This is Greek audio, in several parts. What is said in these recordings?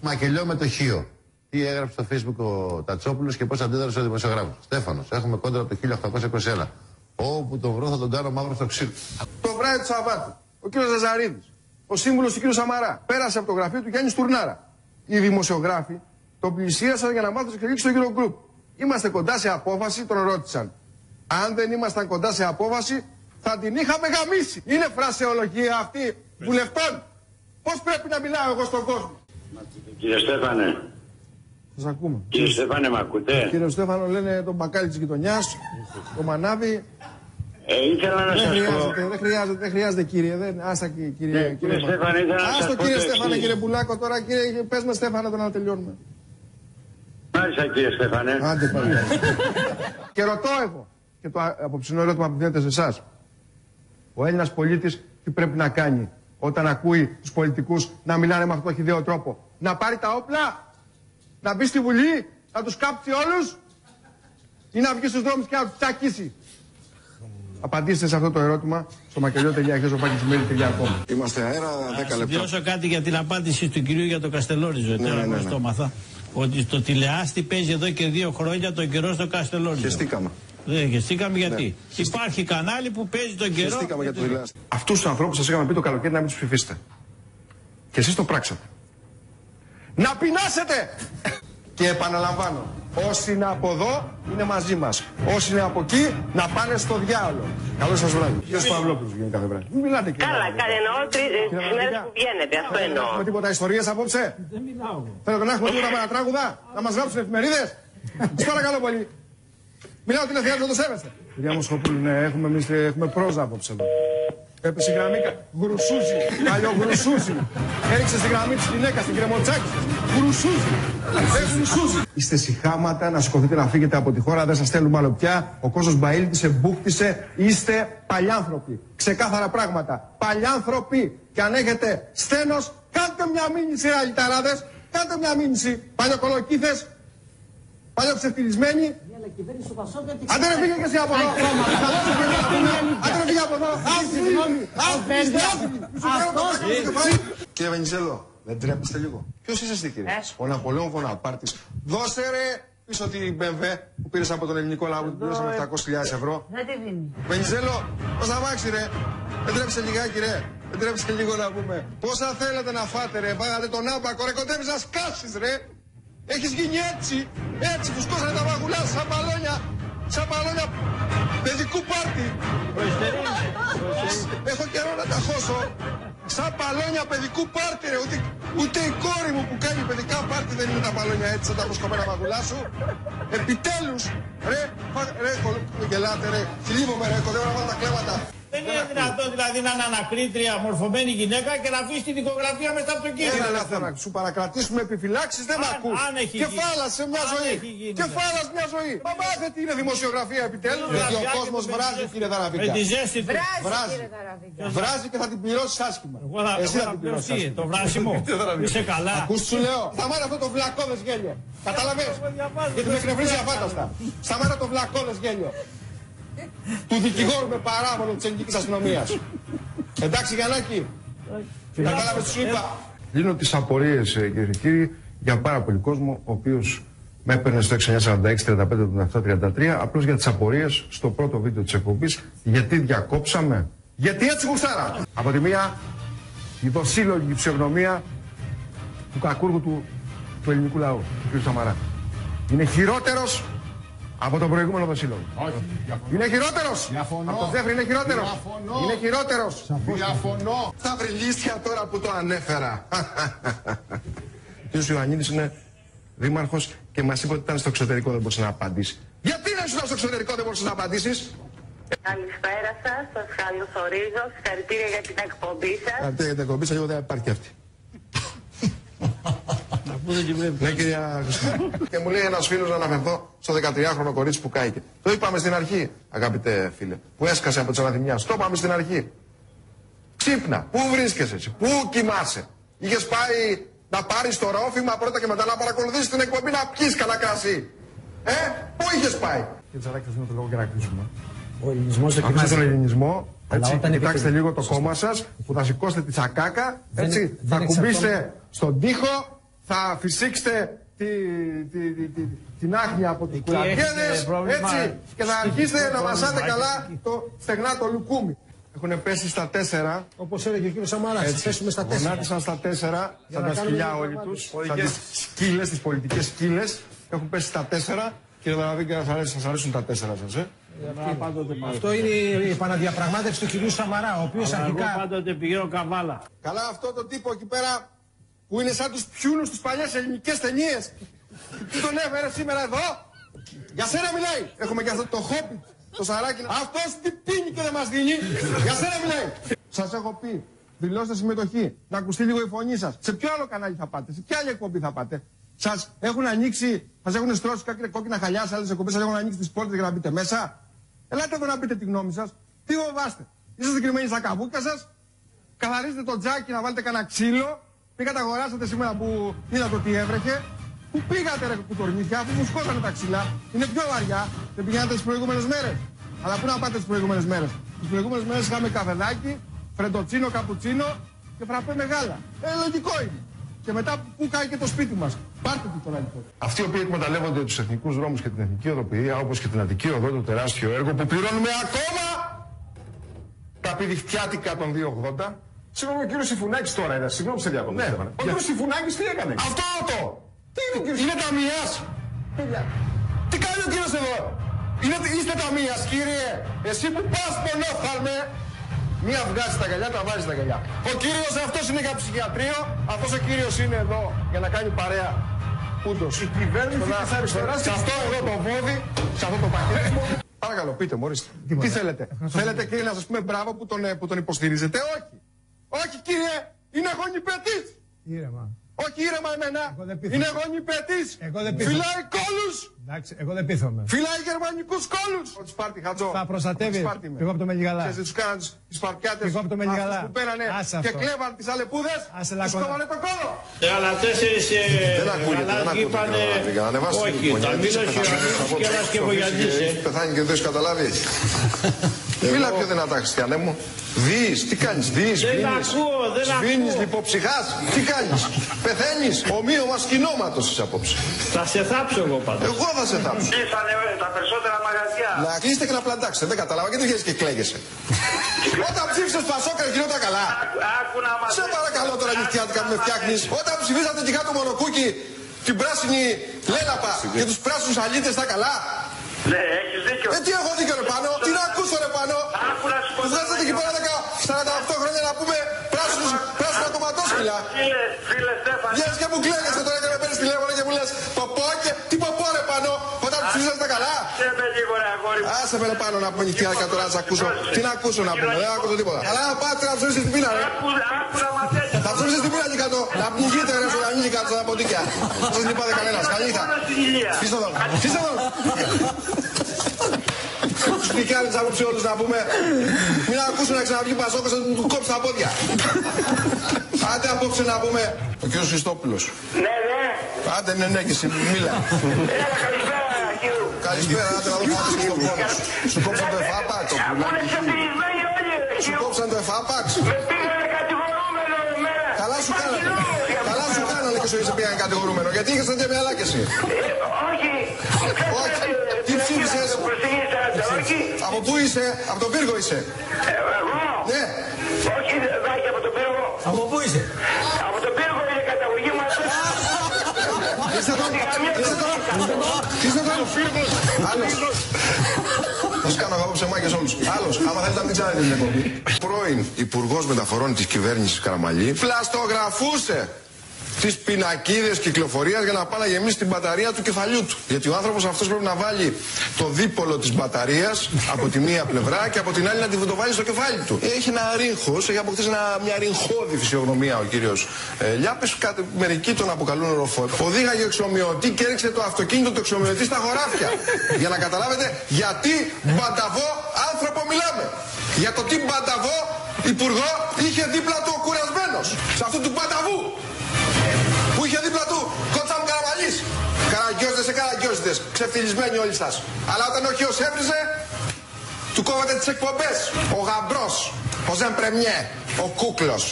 Μακελιό με το χείο. Τι έγραψε στο Facebook ο Τατσόπουλος και πώς αντέδρασε ο δημοσιογράφος. Στέφανος, έχουμε κόντρα από το 1821. Όπου τον βρω θα τον κάνω μαύρο στο ξύλο. Το βράδυ του Σαββάτου, ο κύριος Ζαζαρίδης, ο σύμβουλος του κύριου Σαμαρά, πέρασε από το γραφείο του Γιάννη Στουρνάρα. Οι δημοσιογράφοι τον πλησίασαν για να μάθουν τις εξελίξεις στο Eurogroup. Είμαστε κοντά σε απόφαση, τον ρώτησαν. Αν δεν ήμασταν κοντά σε απόφαση, θα την είχαμε γαμίσει. Είναι φρασεολογία αυτή βουλευτών. Πώς πρέπει να μιλάω εγώ στον κόσμο. Κύριε Στέφανε. Σας ακούμε. Κύριε Στέφανε, μ' ακούτε? Κύριο Στέφανο λένε τον μπακάλι της γειτονιάς, το μανάβι. Ήθελα να σας πω. Δεν χρειάζεται κύριε. Άστα κύριε. Κύριε Στέφανε, ήθελα να σας πω. Κύριε Στέφανε, κύριε Πουλάκο, τώρα κύριε, πες με Στέφανε να τελειώνουμε. Μάλιστα κύριε Στέφανε. Άντε πάλι. Και ρωτώ εγώ, και το απόψινό ερώτημα απευθύνεται σε εσάς. Ο Έλληνας πολίτης τι πρέπει να κάνει όταν ακούει τους πολιτικούς να μιλάνε με αυτό το χυδαίο τρόπο? Να πάρει τα όπλα, να μπει στη Βουλή, να τους κάψει όλους ή να βγει στους δρόμους και να τους τσακίσει? Απαντήστε σε αυτό το ερώτημα στο μακελιό.gmail.com. Είμαστε αέρα 10 λεπτά. Να συμπληρώσω κάτι για την απάντηση του κυρίου για το Καστελόριζο. Ναι. Το μάθα. Ότι το τηλεάστη παίζει εδώ και 2 χρόνια τον καιρό στο Καστελόριζο. Χεστήκαμε. Χεστήκαμε γιατί? Υπάρχει κανάλι που παίζει τον καιρό. Χεστήκαμε για το τηλεάστη. Αυτούς τους ανθρώπους σας είχαμε πει το καλοκαίρι να μην τους ψηφίσετε. Και εσείς το πράξατε. Να πεινάσετε! Και επαναλαμβάνω, όσοι είναι από εδώ είναι μαζί μας. Όσοι είναι από εκεί να πάνε στο διάολο. Καλό σας βράδυ. Κύριος Παυλόπουλος βγαίνει κάθε βράδυ. Μην μιλάτε κύριε. Καλά, εννοώ τις μέρες που βγαίνετε, αυτό εννοώ. Έχουμε τίποτα ιστορίες απόψε? Δεν μιλάω. Θέλετε να έχουμε τίποτα παρατράγουδα, να μας γράψουν εφημερίδες? Σας παρακαλώ πολύ. Μιλάω την ευθεία, δεν το σέβεστε. Κυρία Μοσχοπούλου, ναι, έχουμε πρόζα απόψε εδώ. Έπεσε η γραμμή, γρουσούζι, παλιογρουσούζι. Έριξε στη γραμμή της γυναίκας, την κρεμοτσάκη. Γρουσούζι. Γρουσούζι. Είστε σιχάματα να σηκωθείτε να φύγετε από τη χώρα, δεν σας θέλουμε άλλο πια. Ο κόσμος μπαήλτησε, μπούκτησε. Είστε παλιάνθρωποι. Ξεκάθαρα πράγματα. Παλιάνθρωποι. Και αν έχετε στένος, κάντε μια μήνυση, αλυταράδες. Κάντε μια μήνυση. Παλιοκολοκύθες. Παλιοξεφτυλισμένοι. Άντε ρε φύγε και εσύ από εδώ. Άντε ρε φύγε από εδώ. Κύριε Βενιζέλο, δεν τρέπεστε λίγο? Ποιος είσαι εσύ κύριε? Ο Ναπολέον Βοναπάρτης. Δώσε ρε πίσω την BMW που πήρες από τον ελληνικό λαό που πήρες με 700.000 ευρώ. Δεν τη δίνει. Βενιζέλο, πώς θα μάξει ρε? Δεν τρέπεστε λιγάκι ρε? Δεν τρέπεστε λίγο να πούμε? Πόσα θέλετε να φάτε ρε? Πάγατε τον άμπακο ρε, κοντεύεις να σκάσεις ρε. Έχεις γίνει έτσι φουσκώσανε τα μαγουλά σαν μπαλόνια παιδικού πάρτι. Έχω καιρό να τα χώσω. Σαν μπαλόνια παιδικού πάρτι ρε, ούτε η κόρη μου που κάνει παιδικά πάρτι δεν είναι τα μπαλόνια έτσι σαν τα προσκομμένα μαγουλά σου. Επιτέλους, ρε, γελάτε ρε, θλίβομαι ρε, κοντεύω να βάλω τα κλέματα. Δεν είναι δυνατόν δηλαδή να είναι ανακρίτρια μορφωμένη γυναίκα και να αφήσει τη δικογραφία μετά από το κύριο. Έλα να σου παρακρατήσουμε επιφυλάξεις, δεν μ' ακούς. Κεφάλας σε μια ζωή. Κεφάλας μια ζωή. Μα μάθε τι είναι δημοσιογραφία επιτέλους. Γιατί ο κόσμος βράζει κύριε Δαραβίκα. Με τη ζέστη του. Βράζει και θα την πληρώσεις άσχημα. Εσύ θα την πληρώσεις άσχημα. Το βράσιμο. Είσαι καλά. Ακούς σου λέω. Σταμάτα αυτό το βλακώδες γέλιο. Καταλαβες. Γιατί με εκνευρίζει αφάνταστα. Σταμάτα το βλακώδες γέλιο. Του δικηγόρου με παράβολο της ελληνικής αστυνομίας. Εντάξει Γιαννάκη, κατάλαβες τι σου είπα? Λύνω τις απορίες κύριε και κύριοι για πάρα πολύ κόσμο ο οποίος με έπαιρνε στο 6946-35-77-33 απλώς για τις απορίες στο πρώτο βίντεο της εκπομπής γιατί διακόψαμε. Γιατί έτσι γουστάρα. Από τη μία η δοσύλλογη φυσιογνωμία του κακούργου του ελληνικού λαού, του κ. Σαμαρά. Είναι χειρότερος από τον προηγούμενο δοσύλλογο. Είναι χειρότερος. Διαφωνώ. Από τον Τζέφρι είναι χειρότερος. Διαφωνώ. Είναι χειρότερος. Διαφωνώ. Τα βρυλίστια τώρα που το ανέφερα. Ο κ. Ιωαννίδης είναι δήμαρχος και μας είπε ότι ήταν στο εξωτερικό, δεν μπορούσε να απαντήσει. Γιατί δεν ήσουν στο εξωτερικό, δεν μπορούσες να απαντήσεις? Καλησπέρα σας, σας καλωσορίζω, συγχαρητήρια για την εκπομπή σας. Συγχαρητήρια για την εκπομπή σας, εγώ δεν υπάρχει αυτή. Ναι, κυρία Χριστίνα. Και μου λέει ένας φίλος να αναφερθώ στο 13χρονο κορίτσι που κάηκε. Το είπαμε στην αρχή, αγαπητέ φίλε, που έσκασε από τις αναθυμιάς. Το είπαμε στην αρχή. Ξύπνα, πού βρίσκεσαι έτσι, πού κοιμάσαι? Είχες πάει να πάρεις το ρόφημα πρώτα και μετά να παρακολουθήσεις την εκπομπή να πιεις καλά κρασί? Πού είχες πάει? Κύριε Τσαράκη, θα δίνω το λόγο και να κλείσουμε. Ο ελληνισμός δεν αφήστε τον ελληνισμό. Έτσι, κοιτάξτε λίγο το σωστά. κόμμα σας που θα σηκώσετε τη τσακάκα. Έτσι, θα κουμπίσετε στον τοίχο. θα φυσήξετε την άχνη από τους κουραβιέδες, έτσι, και θα αρχίσετε να μασάτε καλά το στεγνά το λουκούμι. Έχουν πέσει στα 4. Όπως έλεγε ο κύριος Σαμαράς, θα πέσουμε στα 4. Γονάτισαν στα 4, σαν τα σκυλιά όλοι τους, σαν τις σκύλες, τις πολιτικές σκύλες. Έχουν πέσει στα 4. Κύριε Δαραβίγκα, σας αρέσουν τα 4 σας, Αυτό είναι η επαναδιαπραγμάτευση του κυρίου Σαμαρά, ο οποίος αρχικά... Εγώ πάντοτε πηγαίνω καβάλα. Καλά, αυτό το τύπο εκεί πέρα που είναι σαν τους πιούνους στις παλιές ελληνικές ταινίες. Τι τον έφερε σήμερα εδώ? Για σένα μιλάει. Έχουμε και αυτό το Hobbit, το Σαράκι. Αυτός τι πίνει και δεν μας δίνει. Για σένα μιλάει. Σας έχω πει, δηλώστε συμμετοχή, να ακουστεί λίγο η φωνή σας. Σε ποιο άλλο κανάλι θα πάτε, σε ποια άλλη εκπομπή θα πάτε? Σας έχουν ανοίξει, σας έχουν στρώσει κόκκινα χαλιά σε άλλες εκπομπές, σας έχουν ανοίξει τις πόρτες για να μπείτε μέσα. Ελάτε εδώ να πείτε τη γνώμη σας. Τι φοβάστε? Είσαστε κρυμμένοι στα καβούκια σας, καθαρίζετε το τζάκι να βάλετε κανένα ξύλο. Πήγατε, αγοράσατε σήμερα που είδατε ότι έβρεχε. Πού πήγατε ρε κουτορμήθια, αφού μου σκότανε τα ξύλα? Είναι πιο βαριά. Δεν πηγαίνατε τις προηγούμενες μέρες? Αλλά πού να πάτε τις προηγούμενες μέρες? Τις προηγούμενες μέρες είχαμε καφεδάκι, φρεντοτσίνο, καπουτσίνο και φραπέ μεγάλα. Λογικό είναι. Και μετά που κάει και το σπίτι μας. Πάρτε τι τώρα λοιπόν. Αυτοί οι οποίοι εκμεταλλεύονται τους εθνικούς δρόμους και την εθνική οδοποιία, όπως και την Αττική Οδό, το τεράστιο έργο που πληρώνουμε ακόμα τα πηδιχτιάτικα των 280. Συγγνώμη, ο κύριος Συφουνάκης τώρα είναι. Συγγνώμη, σε διακόπτω. Ναι, ο κύριος Συφουνάκης τι έκανε? Αυτό το! Τι είναι ο κύριος? Είναι ταμείας. Τι κάνει ο κύριος εδώ? Είστε ταμείας, κύριε. Εσύ που πας πονόφθαλμε. Μία βγάζει τα γυαλιά, τα βάζει τα γυαλιά. Ο κύριος αυτός είναι για ψυχιατρίο. Αυτός ο κύριος είναι εδώ για να κάνει παρέα. Πούντος. Η κυβέρνηση της αριστεράς. Σε αυτό εδώ το βόδι, σε αυτό το πακέτο. Παρακαλώ, πείτε μου, ορίστε. Τι θέλετε? Θέλετε, κύριε, να σας πούμε μπράβο που τον υποστηρίζετε? Όχι. Όχι, κύριε, είναι γονιπετής. Ήρεμα. Όχι ήρεμα εμένα. Είναι γονιπετής. Φυλάει κόλους. Εντάξει, εγώ δεν πείθομαι. Φυλάει γερμανικούς κόλους. Ο Σπάρτη, Χατζό. Θα προστατεύει. Εγώ από το Μεγιγαλά. Και τους κάναν τις Σπαρτιάτες. Εγώ από το Μεγιγαλά. Που πέρανε και κλέβαν τις αλεπούδες. Τους κόβανε το κόλο. Αλλά 4 δεν ακούγεται, είπανε... Όχι, τα μίλωσε ο Ανίκης και ένας και βογιατής. Πεθάνει και δεν έχει καταλάβει. Μίλα πιο δυνατά, Χριστιανέ μου. Δεις, τι κάνεις, δεις, δεν ακούω, δεν ακούω. Σβήνεις λιποψυχάς, τι κάνεις, πεθαίνεις, ομοίωμα σκηνώματος είσαι απόψε. Θα σε θάψω εγώ πάντα. Εγώ θα σε θάψω. Κλείσανε τα περισσότερα μαγαζιά. Να κλείσετε και να πλαντάξετε, δεν κατάλαβα, γιατί βγαίνεις και κλαίγεσαι. Όταν ψήφισες Πασόκα γινόταν καλά. Άκου να μας... Σε παρακαλώ τώρα νυχτιάτικα που με φτιάχνεις. Όταν ψηφίσατε και κάτω μονοκούκι την πράσινη λέλαπα και τους πράσινους αλίτες τα καλά. Ναι, έχεις δίκιο. Τι έχω δίκιο ρε πάνω, τι να ακούσω ρε πάνω. Άκου να σου πω. Βγάζετε εκεί πέρα 48 χρόνια να πούμε πράσινα κομματόσκυλα. Φίλε Στέφανε. Βγαίνεις και μου κλαίγεσαι τώρα και με παίρνεις τηλέφωνο και μου λες ποπό και τι ποπό ρε πάνω, όταν ψηφίσατε τα καλά. Άσε με λίγο ρε αγόρι. Άσε με ρε πάνω να πούμε νυχτιάρικα τώρα να σ' ακούσω. Τι να ακούσω να πούμε, δεν ακούσω τίποτα. Αλλά να πάτε να ψηφίσεις την πείνα ρε. Άκου να μαθαίνεις. Θα ψηφίσεις την πείνα εκεί κάτω. Να πνιγείτε ρε στον ανοίγει κάτω στα ποντίκια. Δεν σας λυπάται κανένας. Καλή νύχτα. Φύστε εδώ. Φύστε εδώ. Τους πικιάρες απόψε όλους να πούμε. Μην ακούσουν να ξαναβγεί Πασόκος να του κόψει τα πόδια. Άντε απόψε να πούμε. Ο κύριος Χριστόπουλος. Ναι, ναι. Άντε ναι και εσύ μίλα. Έλα, καλησπέρα κύριου. Καλησπέρα, άντε να δω πάτες και στον πόνο σου. Σου κόψαν το εφάπαξ. Ακούνε ξεφτυλισμένοι όλοι. Σου κόψαν το εφάπαξ. Με πήγανε κατηγορούμενο εμένα. Καλά σου κάνανε. Καλά σου κάνανε και σου είσαι πήγανε κατηγορούμενο. Γιατί είχες τέτοια μυαλά κι εσύ. Όχι. Όχι. Τι ψήφισες. Από πού είσαι, από τον Πύργο είσαι. Εγώ. Ναι. Όχι, Δάκη, από τον Πύργο. Από πού είσαι? Από τον Πύργο είναι καταγωγή μας. Είστε εδώ. Είστε εδώ. Άλλος. Θα σου κάνω απόψε μάκες όλους. Άλλος, άμα θέλετε να μην ξέρετε την εκπομπή. Πρώην Υπουργός Μεταφορών της κυβέρνησης Καραμαλή πλαστογραφούσε τις πινακίδες κυκλοφορίας για να πάει να γεμίσει την μπαταρία του κεφαλιού του. Γιατί ο άνθρωπος αυτός πρέπει να βάλει το δίπολο της μπαταρίας από τη μία πλευρά και από την άλλη να το βάλει στο κεφάλι του. Έχει ένα ρίγχος, έχει αποκτήσει μια ριγχώδη φυσιογνωμία ο κύριος Λιάπης. Μερικοί τον αποκαλούν οροφό. Οδήγαγε εξομοιωτή και έριξε το αυτοκίνητο του εξομοιωτή στα χωράφια. Για να καταλάβετε γιατί μπανταβό άνθρωπο μιλάμε. Για το τι μπανταβό υπουργό είχε δίπλα του ο κουρασμένος. Σε αυτού του μπανταβού. Που είχε δίπλα του Κότσαμ Καραμαλής. Καραγκιόζητες σε καραγκιόζητες. Ξεφτυλισμένοι όλοι σας. Αλλά όταν ο Χίος έβριζε, του κόβατε τις εκπομπές. Ο γαμπρός, ο Ζεμπρεμιέ, ο κούκλος.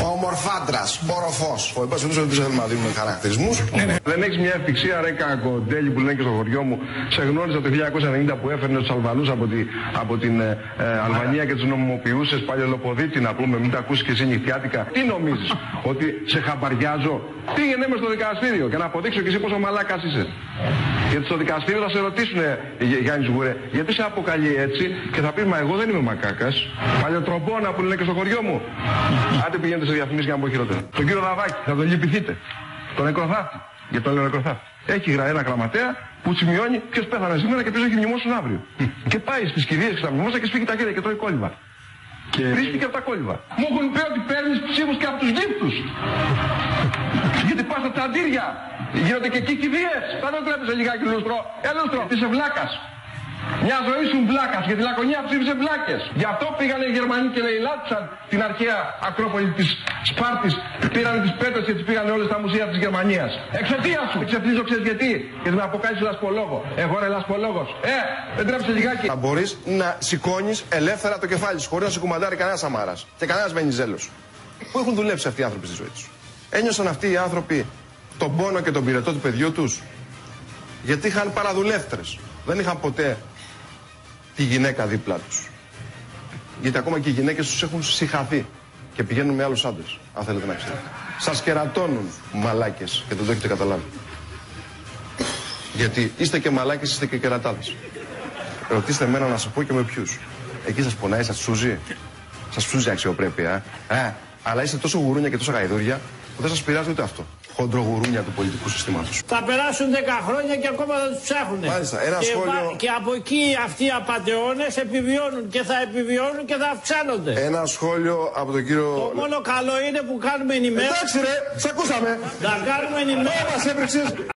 ομορφάντρας, οροφός. Ο εμπάσχετος δεν θέλουμε να δίνουμε χαρακτηρισμούς. Δεν έχεις μια ευτυχία ρε κακοντέλη που λένε και στο χωριό μου. Σε γνώριζα το 1990 που έφερνε τους Αλβανούς από την Αλβανία και τους νομιμοποιούσες παλαιολοποδίτη να πούμε, μην τα ακούσεις και εσύ νυχτιάτικα. Τι νομίζεις, ότι σε χαμπαριάζω? Πήγαινε με στο δικαστήριο και να αποδείξω και εσύ πόσο μαλάκας είσαι. Γιατί στο δικαστήριο θα σε ρωτήσουν, Γιάννη Ζουγουρέ, γιατί σε αποκαλεί έτσι και θα πει, μα εγώ δεν είμαι μακάκας. Παλιοτρομπόνα που λένε και στο χωριό μου. Άντε πηγαίνετε σε διαφημίσεις για να πω χειρότερα. Τον κύριο Δαβάκη, θα τον λυπηθείτε. Τον νεκροθάφτη. Για τον λέω νεκροθάφτη. Έχει ένα γραμματέα που σημειώνει ποιος πέθανε σήμερα και ποιος έχει μνημόσουν αύριο. Και πάει στις κηδείες και στα μνημόσια και σφίγγει τα χέρια και τρώει κόλληβα. Βρίσκει και από τα κόλληβα. Μου έχουν πει ότι παίρνεις ψήφους και από τους γύφτους. Γιατί πας στα τσαντήρια. Γίνονται και εκεί κηδείες. Θα το τρέπεσαι λιγάκι λούστρο. Λούστρο, είσαι βλάκας. Μια ζωή σου βλάκας, γιατί η Λακωνία ψήφισε βλάκες. Γι' αυτό πήγανε οι Γερμανοί και λαιλάτισαν την αρχαία Ακρόπολη της Σπάρτης. Πήραν τις πέτρες και τις πήγανε όλες στα μουσεία της Γερμανίας. Εξαιτία σου. Ξεφτίζω, ξέρεις γιατί? Γιατί με αποκάλυψε λασπολόγο. Εγώ ρε λασπολόγος. Δεν τρέψε λιγάκι. Να μπορείς να σηκώνεις ελεύθερα το κεφάλι σου, χωρίς να σου κουμαντάρει κανένας Σαμάρας και κανένας Βενιζέλος. Πού έχουν δουλέψει αυτοί οι άνθρωποι στη ζωή τους? Ένιωσαν αυτοί οι άνθρωποι τον πόνο και τον πυρετό του παιδιού τους? Γιατί είχαν παραδουλεύτρες. Δεν είχαν ποτέ τη γυναίκα δίπλα τους. Γιατί ακόμα και οι γυναίκες τους έχουν συχαθεί και πηγαίνουν με άλλους άντρες, αν θέλετε να ξέρετε. Σας κερατώνουν μαλάκες και δεν το έχετε καταλάβει. Γιατί είστε και μαλάκες, είστε και κερατάδες. Ρωτήστε εμένα να σας πω και με ποιους. Εκεί σας πονάει, σας ψούζει. Σας ψούζει αξιοπρέπεια. Αλλά είστε τόσο γουρούνια και τόσο γαϊδούρια που δεν σας πειράζει ούτε αυτό. Χοντρογουρούνια του πολιτικού συστήματος. Θα περάσουν 10 χρόνια και ακόμα θα τους ψάχνουν. Μάλιστα, ένα σχόλιο... Και από εκεί αυτοί οι απατεώνες επιβιώνουν και θα επιβιώνουν και θα αυξάνονται. Ένα σχόλιο από τον κύριο... Το μόνο καλό είναι που κάνουμε ενημέρωση. Εντάξει ρε, σ' ακούσαμε. Να κάνουμε ενημέρωση. Μας έπρεξες.